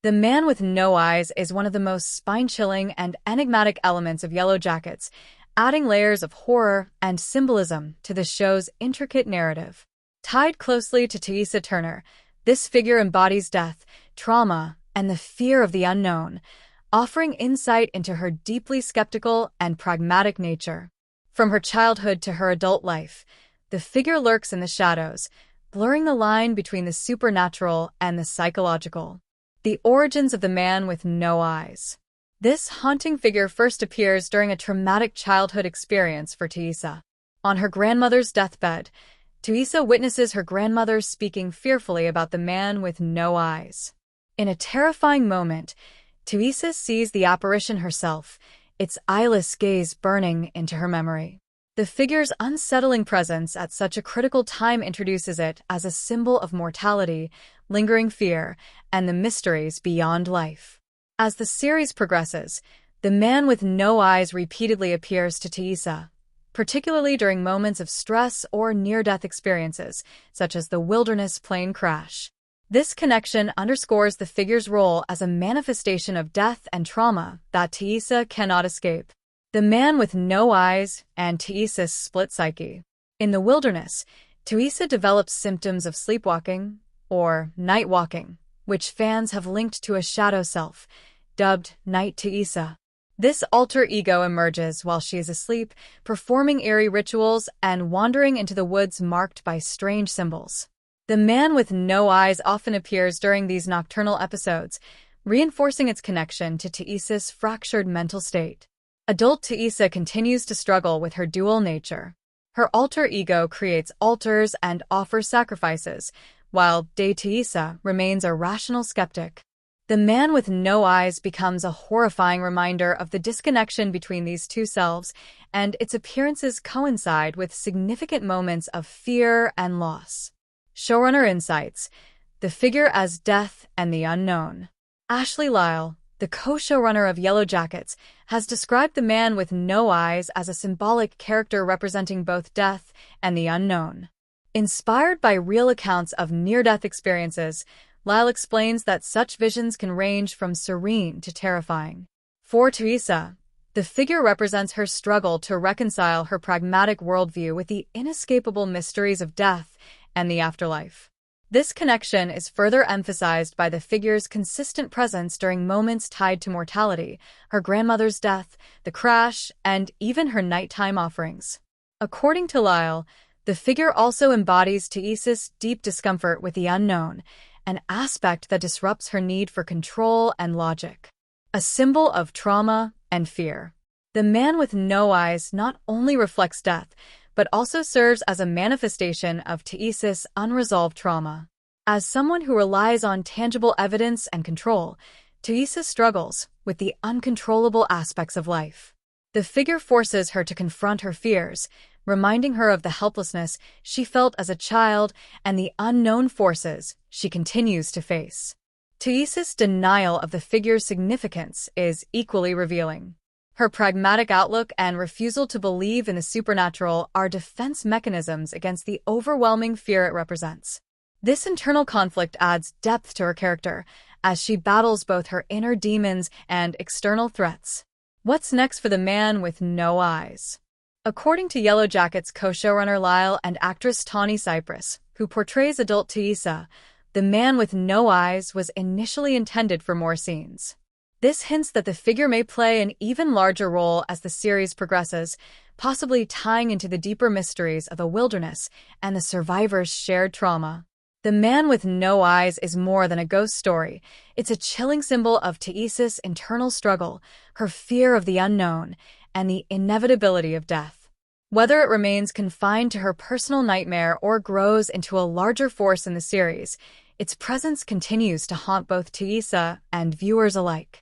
The man with no eyes is one of the most spine-chilling and enigmatic elements of Yellowjackets, adding layers of horror and symbolism to the show's intricate narrative. Tied closely to Thaisa Turner, this figure embodies death, trauma, and the fear of the unknown, offering insight into her deeply skeptical and pragmatic nature. From her childhood to her adult life, the figure lurks in the shadows, blurring the line between the supernatural and the psychological. The origins of the man with no eyes. This haunting figure first appears during a traumatic childhood experience for Thaisa. On her grandmother's deathbed, Thaisa witnesses her grandmother speaking fearfully about the man with no eyes. In a terrifying moment, Thaisa sees the apparition herself, its eyeless gaze burning into her memory. The figure's unsettling presence at such a critical time introduces it as a symbol of mortality, lingering fear, and the mysteries beyond life. As the series progresses, the man with no eyes repeatedly appears to Thaisa, particularly during moments of stress or near-death experiences, such as the wilderness plane crash. This connection underscores the figure's role as a manifestation of death and trauma that Thaisa cannot escape. The man with no eyes and Thaisa's split psyche. In the wilderness, Thaisa develops symptoms of sleepwalking, or night walking, which fans have linked to a shadow self, dubbed Night Thaisa. This alter ego emerges while she is asleep, performing eerie rituals and wandering into the woods marked by strange symbols. The man with no eyes often appears during these nocturnal episodes, reinforcing its connection to Thaisa's fractured mental state. Adult Thaisa continues to struggle with her dual nature. Her alter ego creates altars and offers sacrifices, while Day Thaisa remains a rational skeptic. The man with no eyes becomes a horrifying reminder of the disconnection between these two selves, and its appearances coincide with significant moments of fear and loss. Showrunner insights: the figure as death and the unknown. Ashley Lyle, the co-showrunner of Yellowjackets, has described the man with no eyes as a symbolic character representing both death and the unknown. Inspired by real accounts of near-death experiences, Lyle explains that such visions can range from serene to terrifying. For Thaisa, the figure represents her struggle to reconcile her pragmatic worldview with the inescapable mysteries of death and the afterlife. This connection is further emphasized by the figure's consistent presence during moments tied to mortality, her grandmother's death, the crash, and even her nighttime offerings. According to Lyle, the figure also embodies Thaisa's deep discomfort with the unknown, an aspect that disrupts her need for control and logic. A symbol of trauma and fear. The man with no eyes not only reflects death, but also serves as a manifestation of Thaisa's unresolved trauma. As someone who relies on tangible evidence and control, Thaisa struggles with the uncontrollable aspects of life. The figure forces her to confront her fears, reminding her of the helplessness she felt as a child and the unknown forces she continues to face. Thaisa's denial of the figure's significance is equally revealing. Her pragmatic outlook and refusal to believe in the supernatural are defense mechanisms against the overwhelming fear it represents. This internal conflict adds depth to her character as she battles both her inner demons and external threats. What's next for the man with no eyes? According to Yellowjackets co-showrunner Lyle and actress Tawny Cypress, who portrays adult Thaisa, the man with no eyes was initially intended for more scenes. This hints that the figure may play an even larger role as the series progresses, possibly tying into the deeper mysteries of the wilderness and the survivors' shared trauma. The man with no eyes is more than a ghost story. It's a chilling symbol of Thaisa's internal struggle, her fear of the unknown, and the inevitability of death. Whether it remains confined to her personal nightmare or grows into a larger force in the series, its presence continues to haunt both Thaisa and viewers alike.